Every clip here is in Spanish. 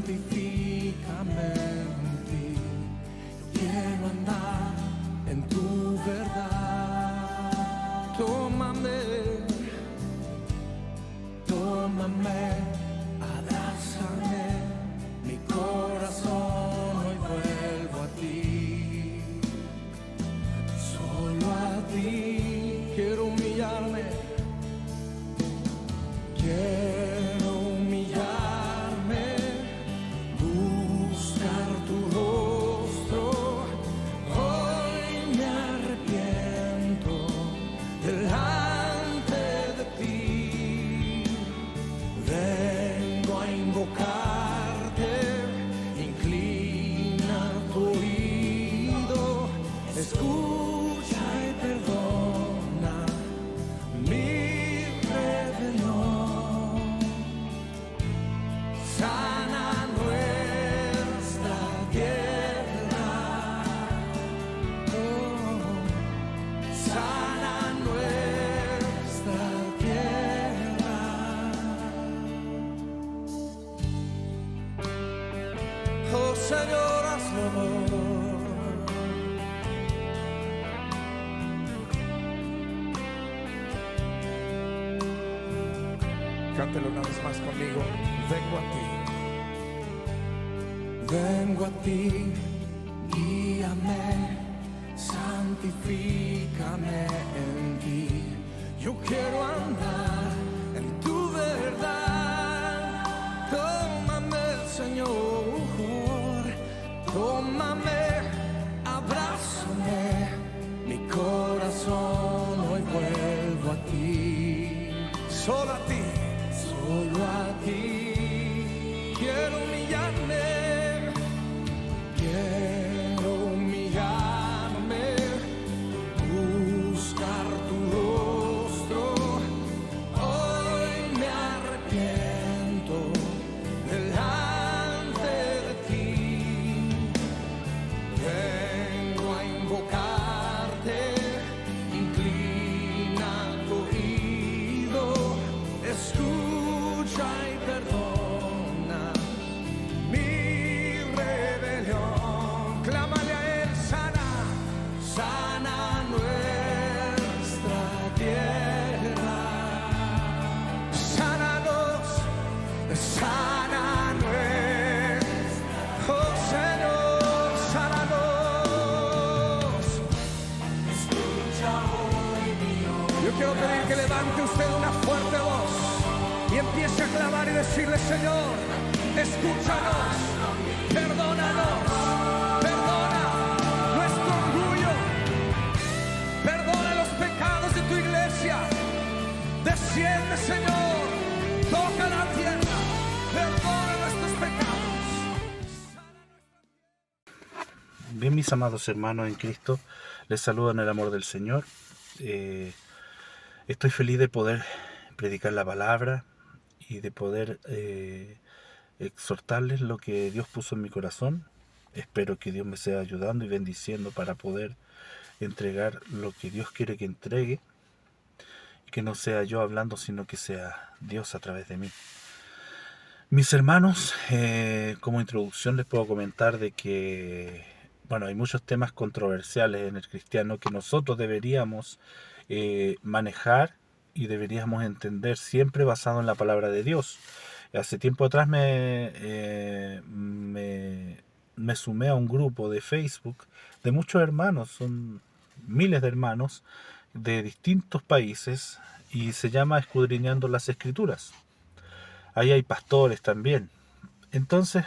santifícame en ti. Quiero andar en tu verdad. Tómame, tómame, abrázame, mi corazón hoy vuelvo a ti. Solo a ti quiero humillarme. Quiero humillarme, buscar tu rostro. Hoy me arrepiento delante de ti. Vengo a invocarte, inclina tu oído, escucha y perdona mi rebelión. Sana nuestra tierra, sana nuestra tierra. Oh Señor, hazlo. Cántelo una vez más conmigo. Vengo a ti. Vengo a ti, guíame, santifícame en ti. Yo quiero andar en tu verdad. Tómame, Señor, tómame, abrázame, mi corazón hoy vuelvo a ti. Solo a ti. Solo a ti quiero humillarme, quiero humillarme, buscar tu rostro. Hoy me arrepiento delante de ti. Vengo a invocarte, inclina tu oído, escucha y perdona mi rebelión. Clámale a Él, sana, sana nuestra tierra. Sánanos, sana nuestra, oh Señor, sánanos. Escucha hoy mi oración. Yo quiero pedir que levante usted una fuerte voz y empiece a clamar y decirle: Señor, escúchanos, perdónanos, perdona nuestro orgullo, perdona los pecados de tu iglesia. Desciende, Señor, toca la tierra, perdona nuestros pecados. Bien, mis amados hermanos en Cristo, les saludo en el amor del Señor. Estoy feliz de poder predicar la palabra y de poder exhortarles lo que Dios puso en mi corazón. Espero que Dios me sea ayudando y bendiciendo para poder entregar lo que Dios quiere que entregue, y que no sea yo hablando, sino que sea Dios a través de mí. Mis hermanos, como introducción les puedo comentar de que, bueno, hay muchos temas controversiales en el cristiano que nosotros deberíamos manejar y deberíamos entender siempre basado en la palabra de Dios. Hace tiempo atrás me sumé a un grupo de Facebook de muchos hermanos, son miles de hermanos de distintos países, y se llama Escudriñando las Escrituras. Ahí hay pastores también. Entonces,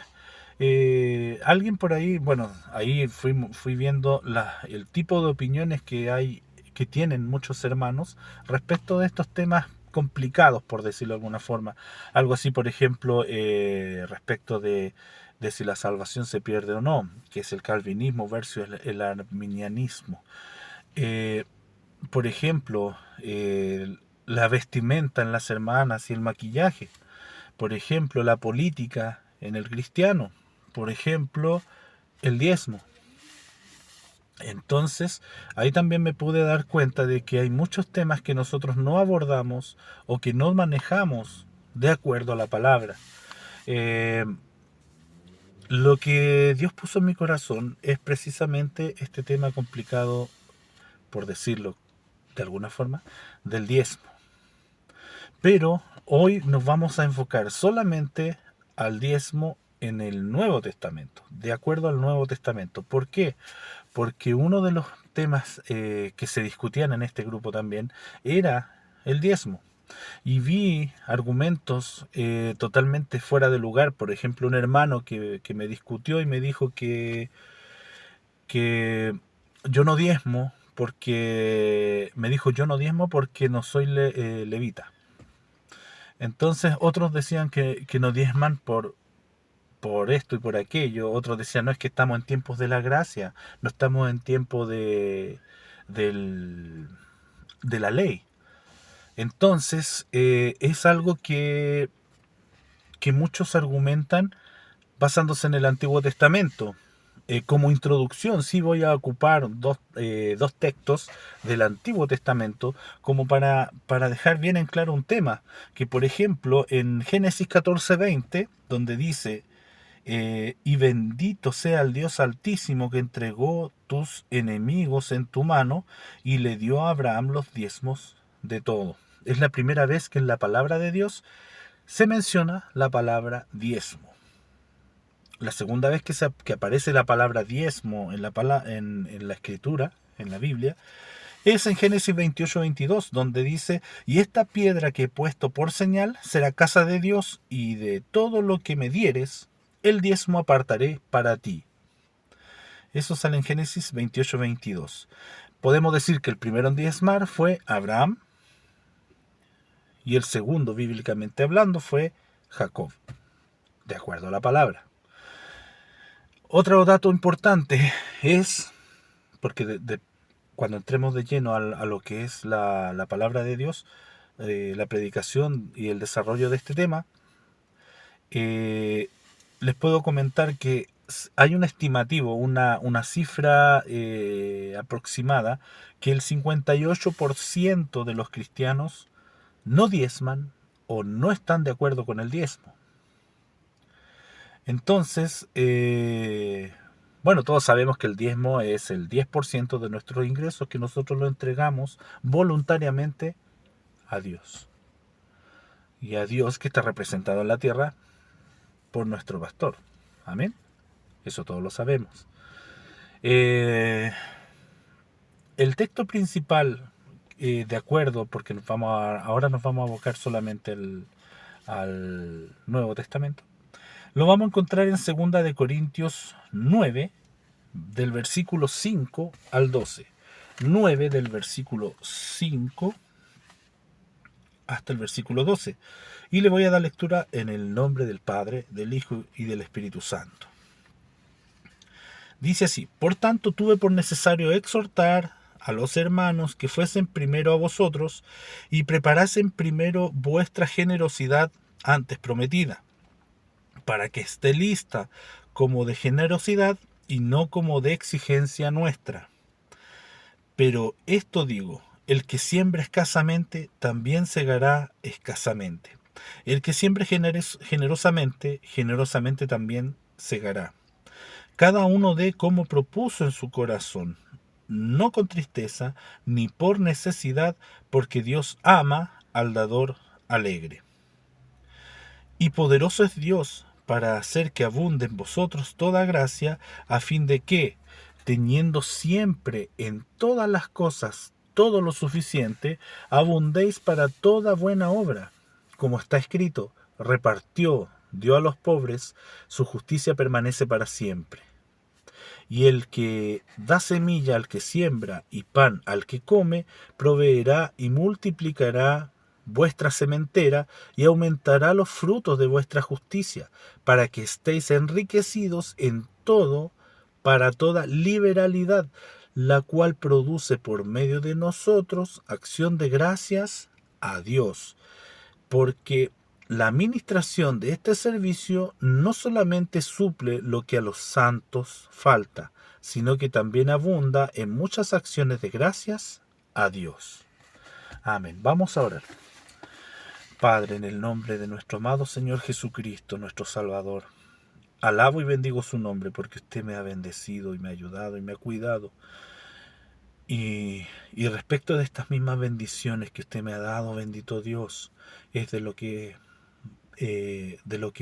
alguien por ahí, bueno, ahí fui viendo el tipo de opiniones que hay, que tienen muchos hermanos respecto de estos temas complicados, por decirlo de alguna forma. Algo así, por ejemplo, respecto de si la salvación se pierde o no, que es el calvinismo versus el arminianismo. Por ejemplo, la vestimenta en las hermanas y el maquillaje. Por ejemplo, la política en el cristiano. Por ejemplo, el diezmo. Entonces, ahí también me pude dar cuenta de que hay muchos temas que nosotros no abordamos o que no manejamos de acuerdo a la palabra. Lo que Dios puso en mi corazón es precisamente este tema complicado, por decirlo de alguna forma, del diezmo. Pero hoy nos vamos a enfocar solamente al diezmo en el Nuevo Testamento, de acuerdo al Nuevo Testamento. ¿Por qué? Porque uno de los temas que se discutían en este grupo también era el diezmo. Y vi argumentos totalmente fuera de lugar. Por ejemplo, un hermano que me discutió y me dijo que yo no diezmo porque me dijo yo no diezmo porque no soy levita. Entonces otros decían que no diezman por esto y por aquello. Otros decían no, es que estamos en tiempos de la gracia, no estamos en tiempo del, de la ley. Entonces es algo que muchos argumentan basándose en el Antiguo Testamento. Como introducción, sí voy a ocupar dos textos del Antiguo Testamento como para dejar bien en claro un tema. Que por ejemplo, en Génesis 14:20, donde dice, y bendito sea el Dios Altísimo que entregó tus enemigos en tu mano y le dio a Abraham los diezmos de todo. Es la primera vez que en la palabra de Dios se menciona la palabra diezmo. La segunda vez que aparece la palabra diezmo en la escritura, en la Biblia, es en Génesis 28:22, donde dice, y esta piedra que he puesto por señal será casa de Dios, y de todo lo que me dieres, el diezmo apartaré para ti. Eso sale en Génesis 28:22. Podemos decir que el primero en diezmar fue Abraham, y el segundo, bíblicamente hablando, fue Jacob, de acuerdo a la palabra. Otro dato importante es, porque cuando entremos de lleno a lo que es la palabra de Dios, la predicación y el desarrollo de este tema, les puedo comentar que hay un estimativo, una cifra aproximada, que el 58% de los cristianos no diezman o no están de acuerdo con el diezmo. Entonces, bueno, todos sabemos que el diezmo es el 10% de nuestros ingresos que nosotros lo entregamos voluntariamente a Dios. Y a Dios que está representado en la tierra por nuestro pastor. Amén. Eso todos lo sabemos. El texto principal, de acuerdo, porque ahora nos vamos a abocar solamente al Nuevo Testamento, lo vamos a encontrar en 2 de Corintios 9, del versículo 5 al 12. 9 del versículo 5 hasta el versículo 12. Y le voy a dar lectura en el nombre del Padre, del Hijo y del Espíritu Santo. Dice así: por tanto tuve por necesario exhortar a los hermanos que fuesen primero a vosotros y preparasen primero vuestra generosidad antes prometida, para que esté lista como de generosidad y no como de exigencia nuestra. Pero esto digo, el que siembra escasamente, también segará escasamente. El que siembra generosamente, generosamente también segará. Cada uno dé como propuso en su corazón, no con tristeza, ni por necesidad, porque Dios ama al dador alegre. Y poderoso es Dios para hacer que abunde en vosotros toda gracia, a fin de que, teniendo siempre en todas las cosas todo lo suficiente, abundéis para toda buena obra. Como está escrito, repartió, dio a los pobres, su justicia permanece para siempre. Y el que da semilla al que siembra y pan al que come, proveerá y multiplicará vuestra sementera y aumentará los frutos de vuestra justicia, para que estéis enriquecidos en todo, para toda liberalidad, la cual produce por medio de nosotros acción de gracias a Dios. Porque la administración de este servicio no solamente suple lo que a los santos falta, sino que también abunda en muchas acciones de gracias a Dios. Amén. Vamos a orar. Padre, en el nombre de nuestro amado Señor Jesucristo, nuestro Salvador, alabo y bendigo su nombre porque usted me ha bendecido y me ha ayudado y me ha cuidado. Y respecto de estas mismas bendiciones que usted me ha dado, bendito Dios, es de lo que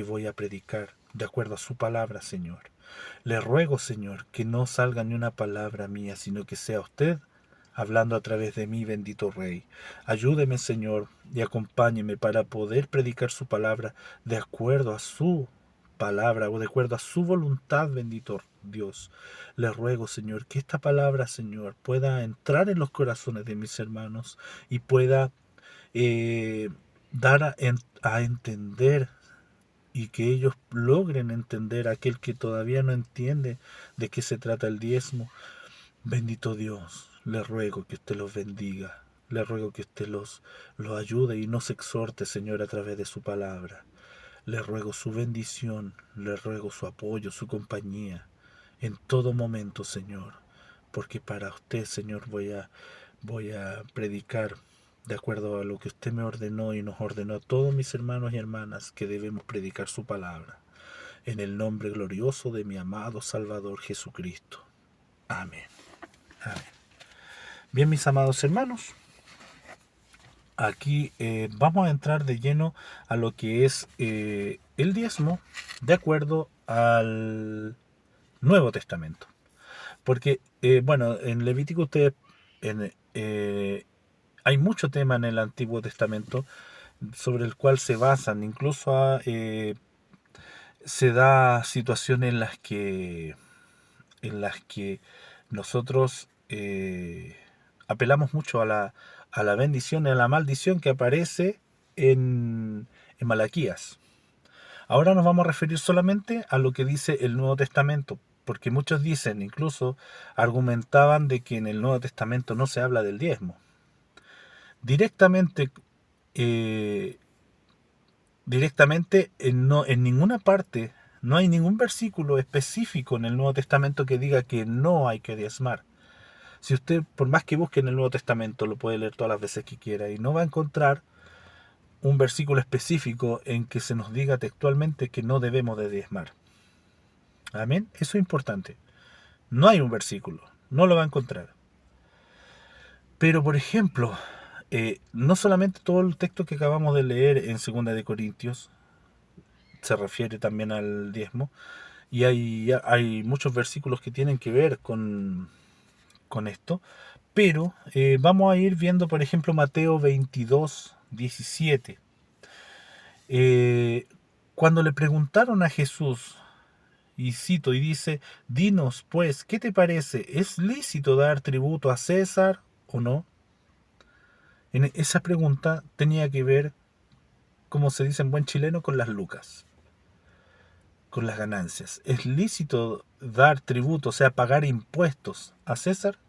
voy a predicar, de acuerdo a su palabra, Señor. Le ruego, Señor, que no salga ni una palabra mía, sino que sea usted hablando a través de mí, bendito Rey. Ayúdeme, Señor, y acompáñeme para poder predicar su palabra de acuerdo a su palabra o de acuerdo a su voluntad, bendito Dios. Le ruego, Señor, que esta palabra, Señor, pueda entrar en los corazones de mis hermanos y pueda eh, dar a entender y que ellos logren entender, aquel que todavía no entiende de qué se trata el diezmo. Bendito Dios, le ruego que usted los bendiga, le ruego que usted los ayude y nos exhorte, Señor, a través de su palabra. Le ruego su bendición, le ruego su apoyo, su compañía, en todo momento, Señor, porque para usted, Señor, voy a predicar de acuerdo a lo que usted me ordenó y nos ordenó a todos mis hermanos y hermanas que debemos predicar su palabra. En el nombre glorioso de mi amado Salvador Jesucristo. Amén. Amén. Bien, mis amados hermanos, aquí vamos a entrar de lleno a lo que es el diezmo de acuerdo al Nuevo Testamento. Porque, bueno, en Levítico hay mucho tema en el Antiguo Testamento sobre el cual se basan, incluso se da situaciones en las que nosotros apelamos mucho a la bendición y a la maldición que aparece en Malaquías. Ahora nos vamos a referir solamente a lo que dice el Nuevo Testamento, porque muchos dicen, incluso argumentaban de que en el Nuevo Testamento no se habla del diezmo. Directamente, en ninguna parte, no hay ningún versículo específico en el Nuevo Testamento que diga que no hay que diezmar. Si usted, por más que busque en el Nuevo Testamento, lo puede leer todas las veces que quiera y no va a encontrar un versículo específico en que se nos diga textualmente que no debemos de diezmar. Amén. Eso es importante. No hay un versículo, no lo va a encontrar. Pero, por ejemplo, no solamente todo el texto que acabamos de leer en 2 de Corintios se refiere también al diezmo, y hay muchos versículos que tienen que ver con esto, pero vamos a ir viendo, por ejemplo, Mateo 22, 17. Cuando le preguntaron a Jesús, y cito, y dice, dinos pues, ¿qué te parece? ¿Es lícito dar tributo a César o no? En esa pregunta tenía que ver, como se dice en buen chileno, con las lucas, con las ganancias. ¿Es lícito dar tributo, o sea, pagar impuestos a César?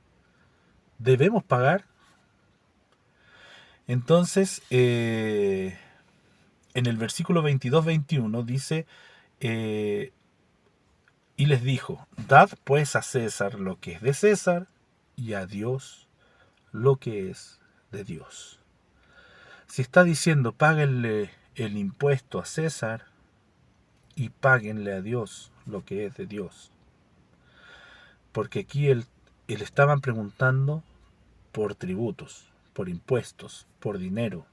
¿Debemos pagar? Entonces, en el versículo 22-21 dice, y les dijo, dad pues a César lo que es de César, y a Dios lo que es de Dios. Si está diciendo, páguenle el impuesto a César, y páguenle a Dios lo que es de Dios. Porque aquí él estaban preguntando por tributos, por impuestos, por dinero.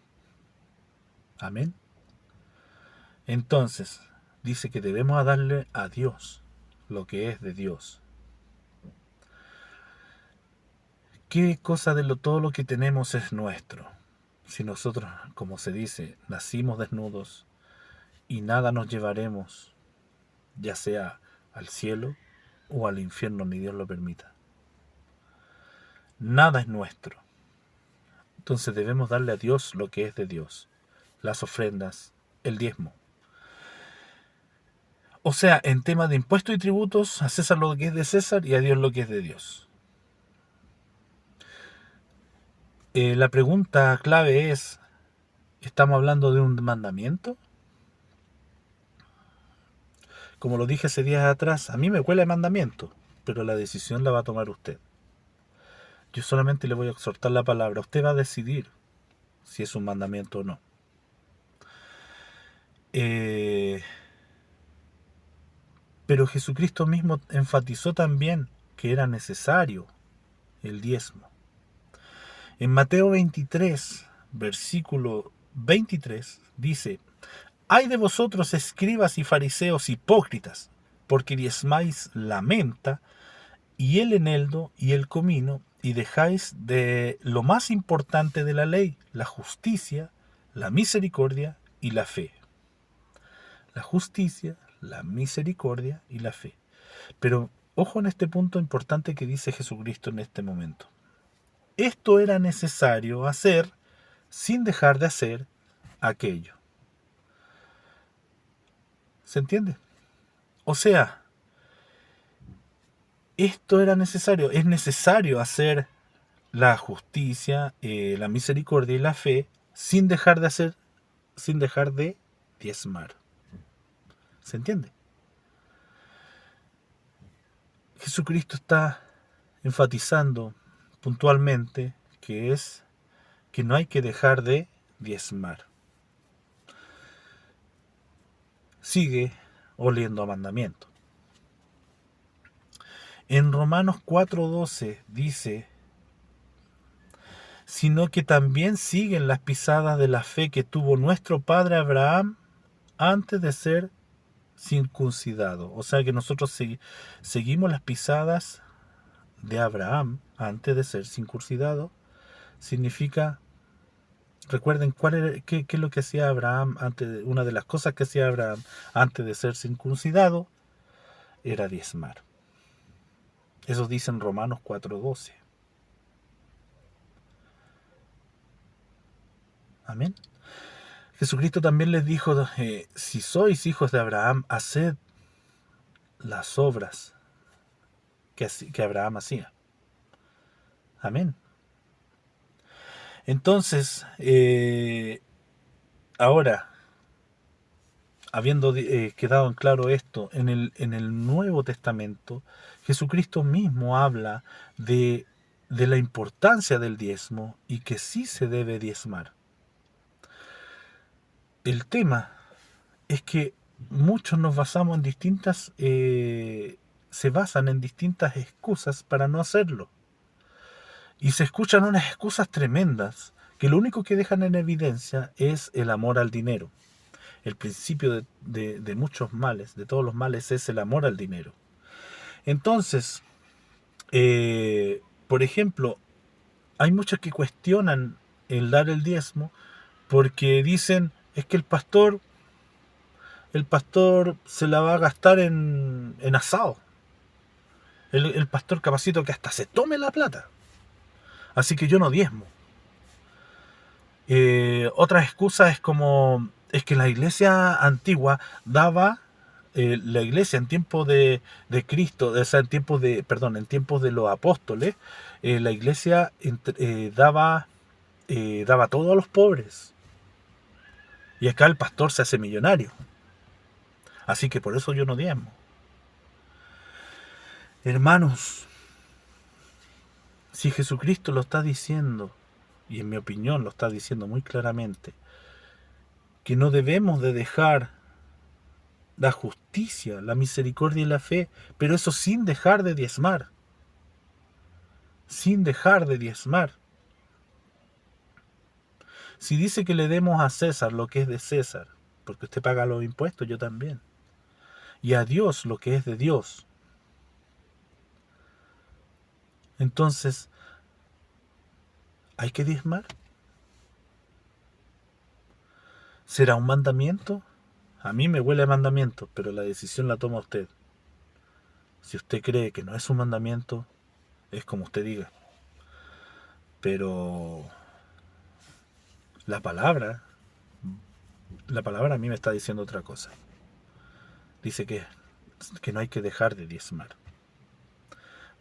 Amén. Entonces, dice que debemos darle a Dios lo que es de Dios. ¿Qué cosa de todo lo que tenemos es nuestro? Si nosotros, como se dice, nacimos desnudos y nada nos llevaremos, ya sea al cielo o al infierno, ni Dios lo permita. Nada es nuestro. Entonces debemos darle a Dios lo que es de Dios, las ofrendas, el diezmo. O sea, en tema de impuestos y tributos, a César lo que es de César y a Dios lo que es de Dios. La pregunta clave es, ¿estamos hablando de un mandamiento? Como lo dije hace días atrás, a mí me cuela el mandamiento, pero la decisión la va a tomar usted. Yo solamente le voy a exhortar la palabra. Usted va a decidir si es un mandamiento o no. Pero Jesucristo mismo enfatizó también que era necesario el diezmo. En Mateo 23, versículo 23, dice: «Ay de vosotros, escribas y fariseos hipócritas, porque diezmáis la menta y el eneldo y el comino, y dejáis de lo más importante de la ley, la justicia, la misericordia y la fe». La justicia, la misericordia y la fe. Pero ojo en este punto importante que dice Jesucristo en este momento. Esto era necesario hacer sin dejar de hacer aquello. ¿Se entiende? O sea, esto era necesario. Es necesario hacer la justicia, la misericordia y la fe sin dejar de hacer, sin dejar de diezmar. ¿Se entiende? Jesucristo está enfatizando puntualmente que no hay que dejar de diezmar. Sigue oliendo a mandamiento. En Romanos 4:12 dice: «Sino que también siguen las pisadas de la fe que tuvo nuestro padre Abraham antes de ser circuncidado». O sea que nosotros seguimos las pisadas de Abraham antes de ser circuncidado. Significa, recuerden qué es lo que hacía Abraham una de las cosas que hacía Abraham antes de ser circuncidado era diezmar. Eso dice en Romanos 4:12. Amén. Jesucristo también les dijo: si sois hijos de Abraham, haced las obras que Abraham hacía. Amén. Entonces, ahora, habiendo quedado en claro esto, en el Nuevo Testamento, Jesucristo mismo habla de la importancia del diezmo y que sí se debe diezmar. El tema es que muchos nos basamos en se basan en distintas excusas para no hacerlo. Y se escuchan unas excusas tremendas que lo único que dejan en evidencia es el amor al dinero. El principio de muchos males, de todos los males, es el amor al dinero. Entonces, por ejemplo, hay muchos que cuestionan el dar el diezmo porque dicen: es que el pastor se la va a gastar en asado. El pastor capacito que hasta se tome la plata. Así que yo no diezmo. Otra excusa es que la iglesia antigua daba, la iglesia en tiempos de Cristo, o sea, en tiempos de los apóstoles, la iglesia daba todo a los pobres. Y acá el pastor se hace millonario. Así que por eso yo no diezmo. Hermanos, si Jesucristo lo está diciendo, y en mi opinión lo está diciendo muy claramente, que no debemos de dejar la justicia, la misericordia y la fe, pero eso sin dejar de diezmar. Sin dejar de diezmar. Si dice que le demos a César lo que es de César, porque usted paga los impuestos, yo también, y a Dios lo que es de Dios, entonces, ¿hay que diezmar? ¿Será un mandamiento? A mí me huele a mandamiento, pero la decisión la toma usted. Si usted cree que no es un mandamiento, es como usted diga. Pero la palabra a mí me está diciendo otra cosa. Dice que no hay que dejar de diezmar,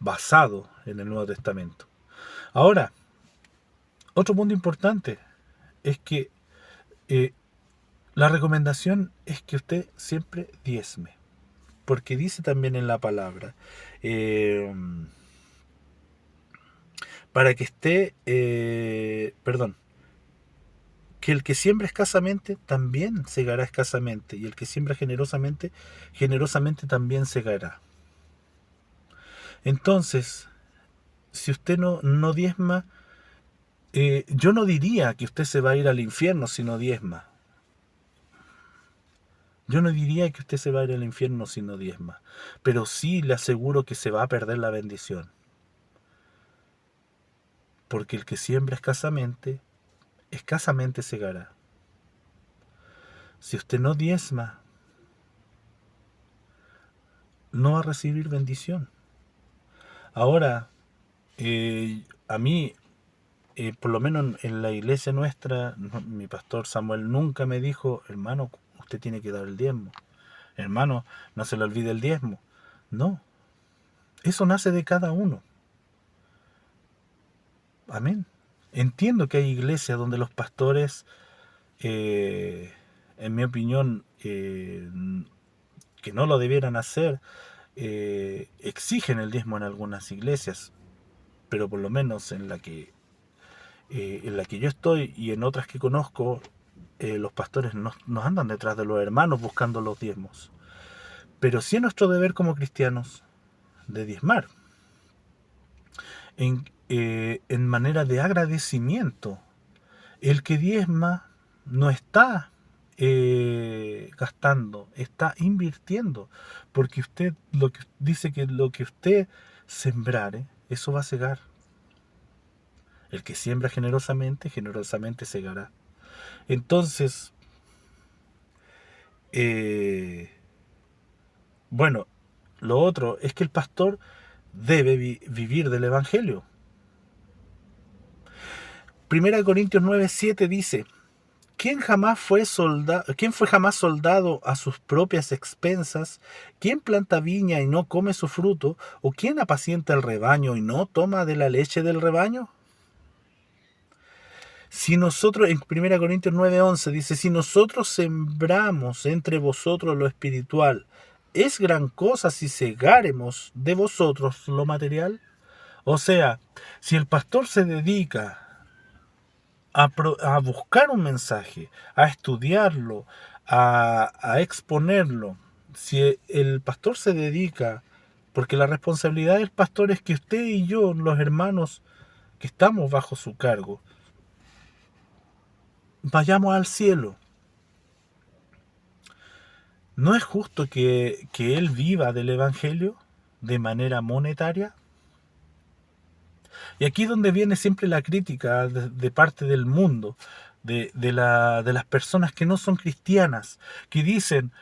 basado en el Nuevo Testamento. Ahora, otro punto importante es que la recomendación es que usted siempre diezme, porque dice también en la palabra, para que esté, que el que siembra escasamente también segará escasamente, y el que siembra generosamente, generosamente también segará. Entonces, si usted no diezma, yo no diría que usted se va a ir al infierno si no diezma. Yo no diría que usted se va a ir al infierno si no diezma, pero sí le aseguro que se va a perder la bendición. Porque el que siembra escasamente, escasamente segará. Si usted no diezma, no va a recibir bendición. Ahora, a mí, por lo menos en la iglesia nuestra, mi pastor Samuel nunca me dijo, hermano, usted tiene que dar el diezmo. Hermano, no se le olvide el diezmo. No, eso nace de cada uno. Amén. Entiendo que hay iglesias donde los pastores, en mi opinión, que no lo debieran hacer, exigen el diezmo en algunas iglesias, pero por lo menos en la que yo estoy y en otras que conozco, los pastores no andan detrás de los hermanos buscando los diezmos. Pero sí es nuestro deber como cristianos de diezmar en manera de agradecimiento. El que diezma no está gastando, está invirtiendo, porque usted dice que lo que usted sembrare, eso va a segar. El que siembra generosamente, generosamente segará. Entonces, bueno, lo otro es que el pastor debe vivir del Evangelio. 1 Corintios 9:7 dice, ¿quién fue jamás soldado a sus propias expensas? ¿Quién planta viña y no come su fruto? ¿O quién apacienta el rebaño y no toma de la leche del rebaño? Si nosotros, en 1 Corintios 9:11 dice, si nosotros sembramos entre vosotros lo espiritual, ¿es gran cosa si segáremos de vosotros lo material? O sea, si el pastor se dedica a buscar un mensaje, a estudiarlo, a exponerlo, si el pastor se dedica, porque la responsabilidad del pastor es que usted y yo, los hermanos que estamos bajo su cargo, vayamos al cielo. ¿No es justo que él viva del Evangelio de manera monetaria? Y aquí es donde viene siempre la crítica de parte del mundo, de las personas que no son cristianas, que dicen,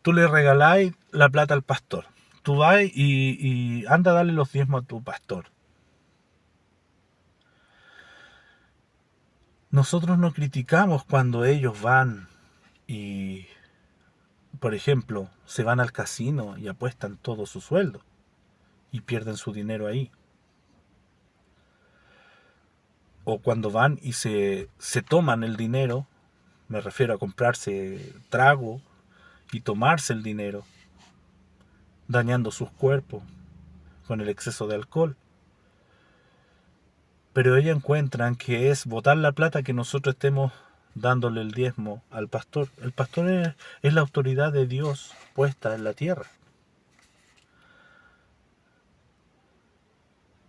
tú le regaláis la plata al pastor, tú vas y anda a darle los diezmos a tu pastor. Nosotros no criticamos cuando ellos van y, por ejemplo, se van al casino y apuestan todo su sueldo y pierden su dinero ahí. O cuando van y se toman el dinero, me refiero a comprarse trago y tomarse el dinero, dañando sus cuerpos con el exceso de alcohol. Pero ellos encuentran que es botar la plata que nosotros estemos dándole el diezmo al pastor. El pastor es la autoridad de Dios puesta en la tierra.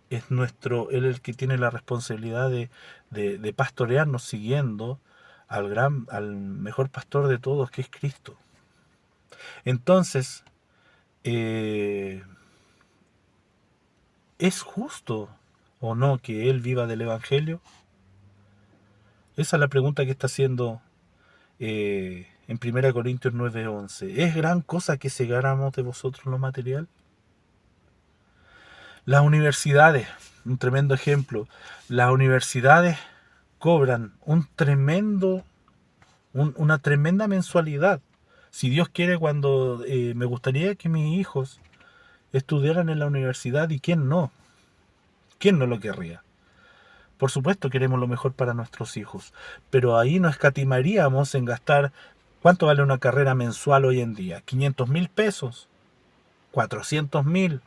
Él el que tiene la responsabilidad de pastorearnos siguiendo al mejor pastor de todos, que es Cristo. Entonces, ¿es justo o no que él viva del Evangelio? Esa es la pregunta que está haciendo en 1 Corintios 9:11. ¿Es gran cosa que segáramos de vosotros lo material? Las universidades, un tremendo ejemplo, las universidades cobran una tremenda mensualidad. Si Dios quiere, cuando me gustaría que mis hijos estudiaran en la universidad, ¿y quién no? ¿Quién no lo querría? Por supuesto queremos lo mejor para nuestros hijos, pero ahí no escatimaríamos en gastar. ¿Cuánto vale una carrera mensual hoy en día? ¿500,000 pesos? ¿400,000?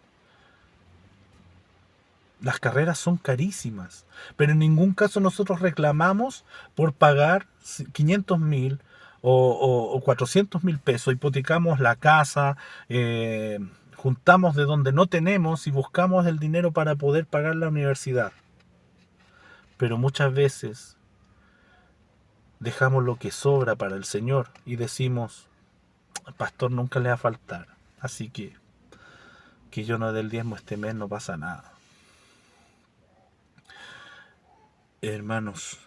Las carreras son carísimas, pero en ningún caso nosotros reclamamos por pagar 500.000 o 400.000 pesos, hipotecamos la casa, juntamos de donde no tenemos y buscamos el dinero para poder pagar la universidad. Pero muchas veces dejamos lo que sobra para el Señor y decimos, al pastor nunca le va a faltar, así que yo no dé el diezmo este mes no pasa nada. Hermanos,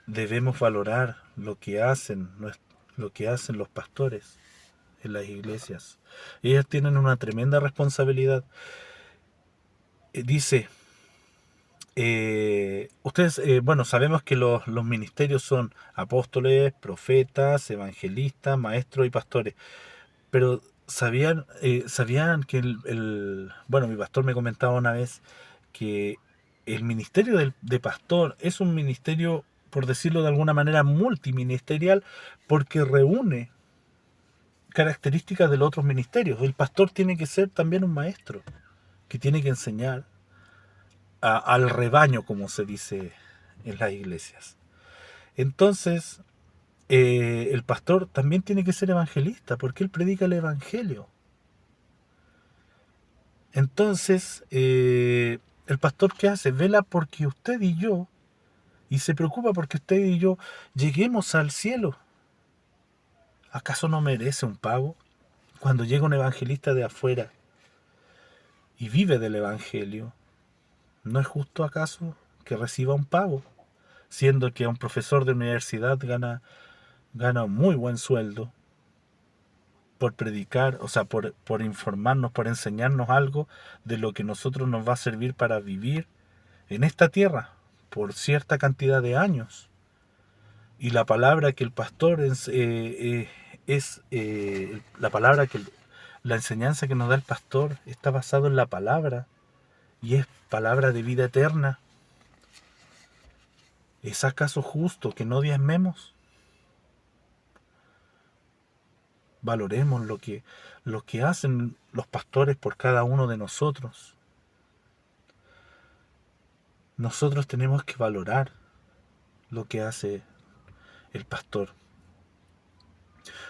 debemos valorar lo que hacen los pastores en las iglesias. Ellos tienen una tremenda responsabilidad. Dice, ustedes, bueno, sabemos que los ministerios son apóstoles, profetas, evangelistas, maestros y pastores, pero sabían que bueno, mi pastor me comentaba una vez que el ministerio de pastor es un ministerio, por decirlo de alguna manera, multiministerial, porque reúne características de los otros ministerios. El pastor tiene que ser también un maestro, que tiene que enseñar al rebaño, como se dice en las iglesias. Entonces, el pastor también tiene que ser evangelista, porque él predica el evangelio. Entonces, el pastor, ¿qué hace? Vela porque usted y yo, y se preocupa porque usted y yo lleguemos al cielo. ¿Acaso no merece un pago? Cuando llega un evangelista de afuera y vive del evangelio, ¿no es justo acaso que reciba un pago? Siendo que un profesor de universidad gana un muy buen sueldo por predicar, o sea, por informarnos, por enseñarnos algo de lo que nosotros nos va a servir para vivir en esta tierra por cierta cantidad de años. Y la palabra que el pastor la palabra la enseñanza que nos da el pastor está basado en la palabra y es palabra de vida eterna. ¿Es acaso justo que no diezmemos? Valoremos lo que hacen los pastores por cada uno de nosotros. Nosotros tenemos que valorar lo que hace el pastor.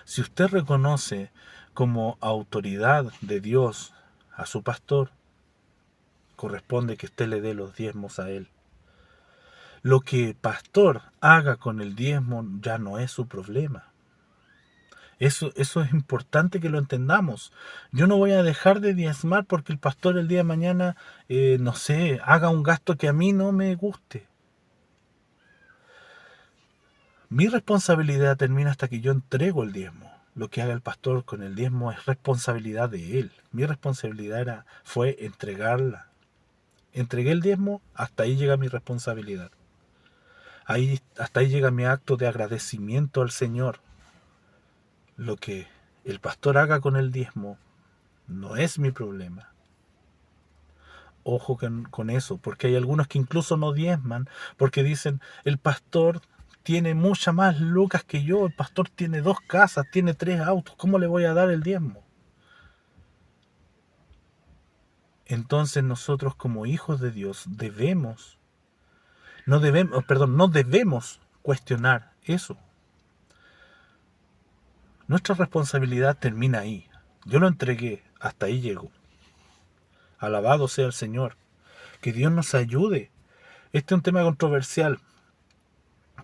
Si usted reconoce como autoridad de Dios a su pastor, corresponde que usted le dé los diezmos a él. Lo que el pastor haga con el diezmo ya no es su problema. Eso es importante que lo entendamos. Yo no voy a dejar de diezmar porque el pastor el día de mañana, no sé, haga un gasto que a mí no me guste. Mi responsabilidad termina hasta que yo entrego el diezmo. Lo que haga el pastor con el diezmo es responsabilidad de él. Mi responsabilidad fue entregarla. Entregué el diezmo, hasta ahí llega mi responsabilidad. Hasta ahí llega mi acto de agradecimiento al Señor. Lo que el pastor haga con el diezmo no es mi problema. Ojo con eso, porque hay algunos que incluso no diezman, porque dicen, el pastor tiene mucha más lucas que yo, el pastor tiene 2 casas, tiene 3 autos, ¿cómo le voy a dar el diezmo? Entonces nosotros como hijos de Dios no debemos cuestionar eso. Nuestra responsabilidad termina ahí. Yo lo entregué, hasta ahí llego. Alabado sea el Señor. Que Dios nos ayude. Este es un tema controversial,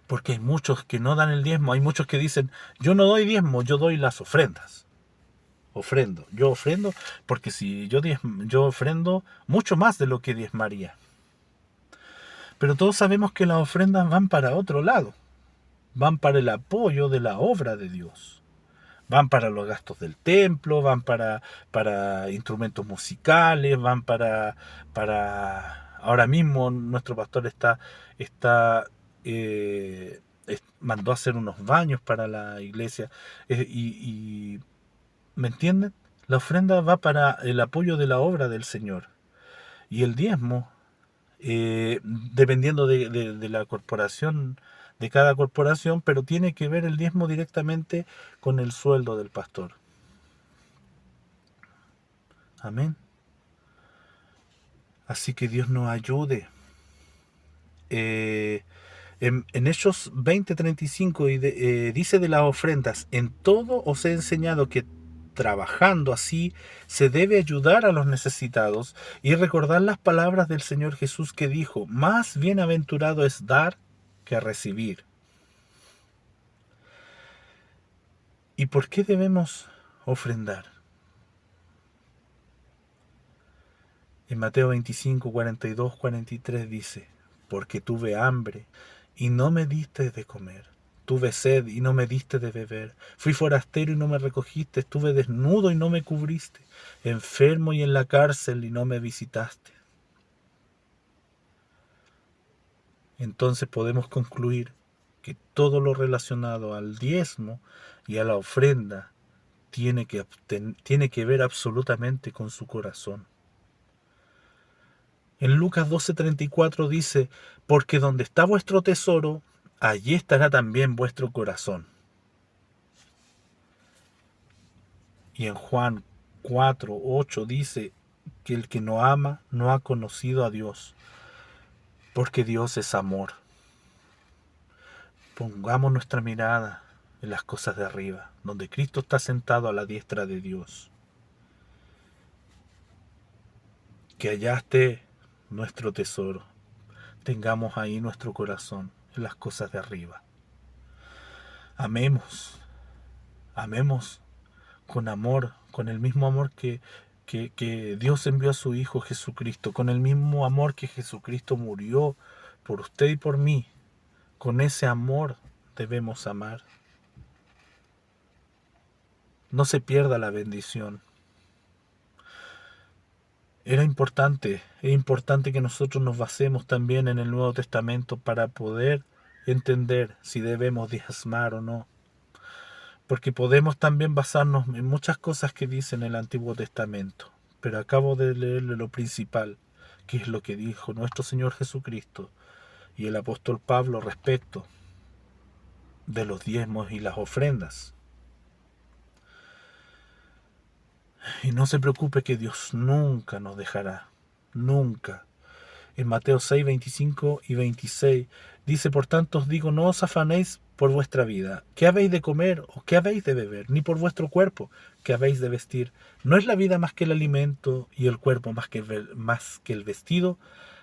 porque hay muchos que no dan el diezmo. Hay muchos que dicen, yo no doy diezmo, yo doy las ofrendas. Yo ofrendo, porque si yo ofrendo mucho más de lo que diezmaría. Pero todos sabemos que las ofrendas van para otro lado. Van para el apoyo de la obra de Dios. Van para los gastos del templo, van para instrumentos musicales, van para ahora mismo nuestro pastor mandó a hacer unos baños para la iglesia, y ¿me entienden? La ofrenda va para el apoyo de la obra del Señor, y el diezmo, dependiendo de la corporación, de cada corporación, pero tiene que ver el diezmo directamente con el sueldo del pastor. Amén. Así que Dios nos ayude. En Hechos 20:35 dice de las ofrendas: en todo os he enseñado que trabajando así se debe ayudar a los necesitados y recordar las palabras del Señor Jesús, que dijo: más bienaventurado es dar que recibir. ¿Y por qué debemos ofrendar? En Mateo 25, 42, 43 dice: porque tuve hambre y no me diste de comer, tuve sed y no me diste de beber, fui forastero y no me recogiste, estuve desnudo y no me cubriste, enfermo y en la cárcel y no me visitaste. Entonces podemos concluir que todo lo relacionado al diezmo y a la ofrenda tiene que ver absolutamente con su corazón. En Lucas 12:34 dice: porque donde está vuestro tesoro, allí estará también vuestro corazón. Y en Juan 4:8 dice que el que no ama no ha conocido a Dios, porque Dios es amor. Pongamos nuestra mirada en las cosas de arriba, donde Cristo está sentado a la diestra de Dios. Que allá esté nuestro tesoro. Tengamos ahí nuestro corazón en las cosas de arriba. Amemos con amor, con el mismo amor que Dios envió a su Hijo Jesucristo, con el mismo amor que Jesucristo murió por usted y por mí. Con ese amor debemos amar. No se pierda la bendición. Es importante que nosotros nos basemos también en el Nuevo Testamento para poder entender si debemos diezmar o no. Porque podemos también basarnos en muchas cosas que dice en el Antiguo Testamento. Pero acabo de leerle lo principal, que es lo que dijo nuestro Señor Jesucristo y el apóstol Pablo respecto de los diezmos y las ofrendas. Y no se preocupe, que Dios nunca nos dejará, nunca. En Mateo 6, 25 y 26 dice: por tanto os digo, no os afanéis por vuestra vida, qué habéis de comer o qué habéis de beber, ni por vuestro cuerpo, qué habéis de vestir. ¿No es la vida más que el alimento y el cuerpo más que el vestido?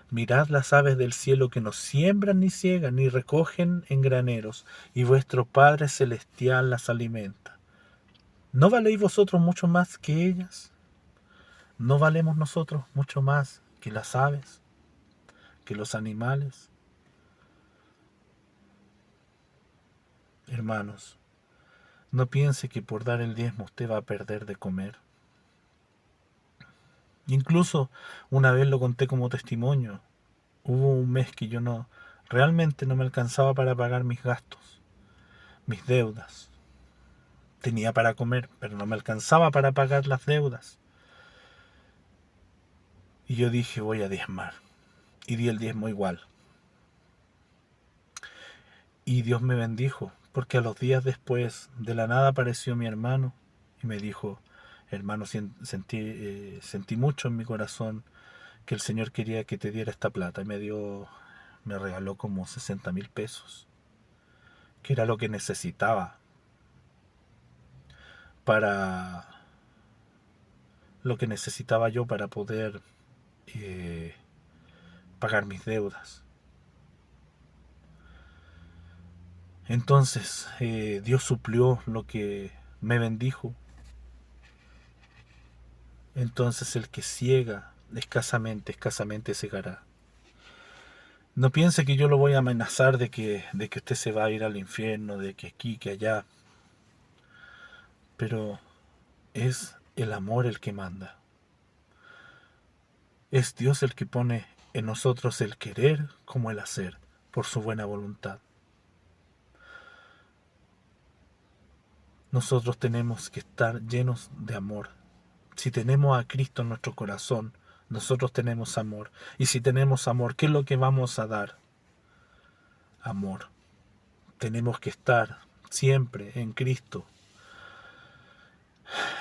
Mirad las aves del cielo, que no siembran ni ciegan ni recogen en graneros, y vuestro Padre celestial las alimenta. ¿No valéis vosotros mucho más que ellas? ¿No valemos nosotros mucho más que las aves, que los animales? Hermanos, no piense que por dar el diezmo usted va a perder de comer. Incluso una vez lo conté como testimonio. Hubo un mes que yo realmente no me alcanzaba para pagar mis gastos, mis deudas. Tenía para comer, pero no me alcanzaba para pagar las deudas. Y yo dije: voy a diezmar. Y di el diezmo igual. Y Dios me bendijo, porque a los días después, de la nada apareció mi hermano y me dijo: hermano, sentí mucho en mi corazón que el Señor quería que te diera esta plata. Y me regaló como 60,000 pesos, que era lo que necesitaba yo para poder pagar mis deudas. Entonces Dios suplió lo que me bendijo. Entonces el que ciega escasamente segará. No piense que yo lo voy a amenazar de que usted se va a ir al infierno, de que aquí, que allá. Pero es el amor el que manda. Es Dios el que pone en nosotros el querer como el hacer, por su buena voluntad. Nosotros tenemos que estar llenos de amor. Si tenemos a Cristo en nuestro corazón, nosotros tenemos amor. Y si tenemos amor, ¿qué es lo que vamos a dar? Amor. Tenemos que estar siempre en Cristo.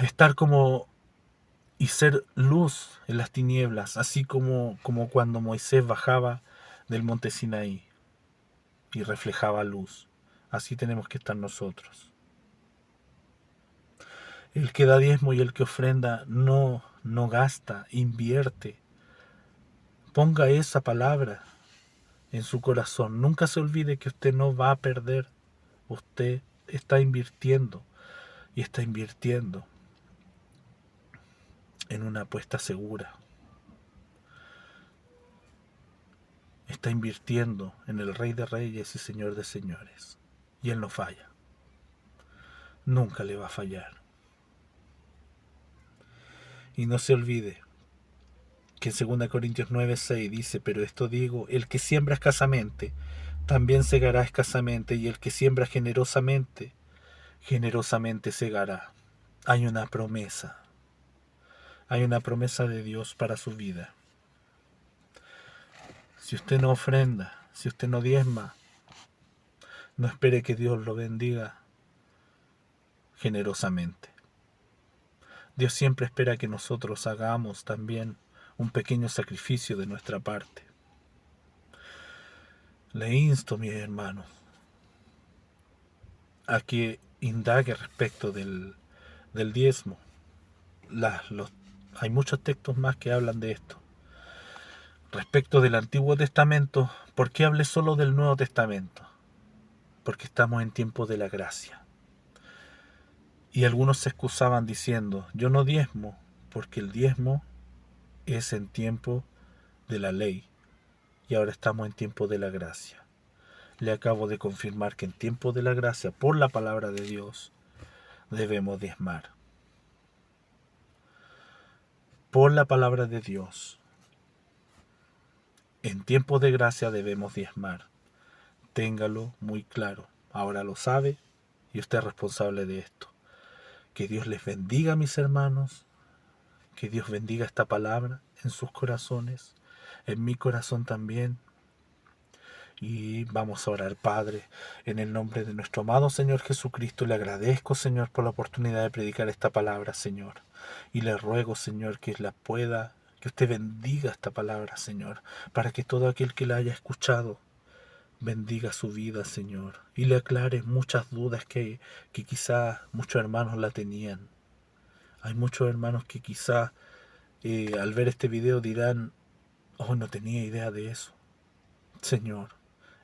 Estar como y ser luz en las tinieblas, así como cuando Moisés bajaba del monte Sinaí y reflejaba luz. Así tenemos que estar nosotros. El que da diezmo y el que ofrenda no gasta, invierte. Ponga esa palabra en su corazón. Nunca se olvide que usted no va a perder. Usted está invirtiendo y está invirtiendo en una apuesta segura. Está invirtiendo en el Rey de Reyes y Señor de Señores. Y Él no falla. Nunca le va a fallar. Y no se olvide que en 2 Corintios 9:6 dice: pero esto digo, el que siembra escasamente, también segará escasamente, y el que siembra generosamente, generosamente segará. Hay una promesa de Dios para su vida. Si usted no ofrenda, si usted no diezma, no espere que Dios lo bendiga generosamente. Dios siempre espera que nosotros hagamos también un pequeño sacrificio de nuestra parte. Le insto, mis hermanos, a que indague respecto del diezmo. Hay muchos textos más que hablan de esto. Respecto del Antiguo Testamento, ¿por qué hablé solo del Nuevo Testamento? Porque estamos en tiempo de la gracia. Y algunos se excusaban diciendo: yo no diezmo, porque el diezmo es en tiempo de la ley, y ahora estamos en tiempo de la gracia. Le acabo de confirmar que en tiempo de la gracia, por la palabra de Dios, debemos diezmar. Por la palabra de Dios, en tiempo de gracia debemos diezmar. Téngalo muy claro. Ahora lo sabe y usted es responsable de esto. Que Dios les bendiga, mis hermanos. Que Dios bendiga esta palabra en sus corazones, en mi corazón también. Y vamos a orar. Padre, en el nombre de nuestro amado Señor Jesucristo, le agradezco, Señor, por la oportunidad de predicar esta palabra, Señor. Y le ruego, Señor, que usted bendiga esta palabra, Señor, para que todo aquel que la haya escuchado bendiga su vida, Señor, y le aclare muchas dudas que quizá muchos hermanos la tenían. Hay muchos hermanos que quizá al ver este video dirán: oh, no tenía idea de eso. Señor,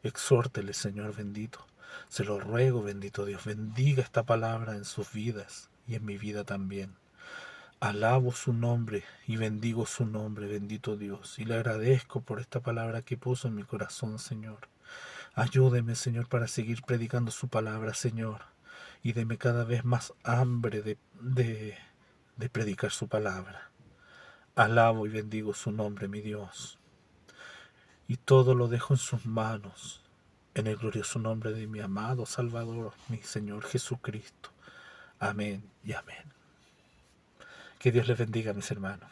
exhórtele, Señor bendito. Se lo ruego, bendito Dios, bendiga esta palabra en sus vidas y en mi vida también. Alabo su nombre y bendigo su nombre, bendito Dios, y le agradezco por esta palabra que puso en mi corazón, Señor. Ayúdeme, Señor, para seguir predicando su palabra, Señor, y deme cada vez más hambre de predicar su palabra. Alabo y bendigo su nombre, mi Dios, y todo lo dejo en sus manos, en el glorioso nombre de mi amado Salvador, mi Señor Jesucristo. Amén y amén. Que Dios les bendiga, mis hermanos.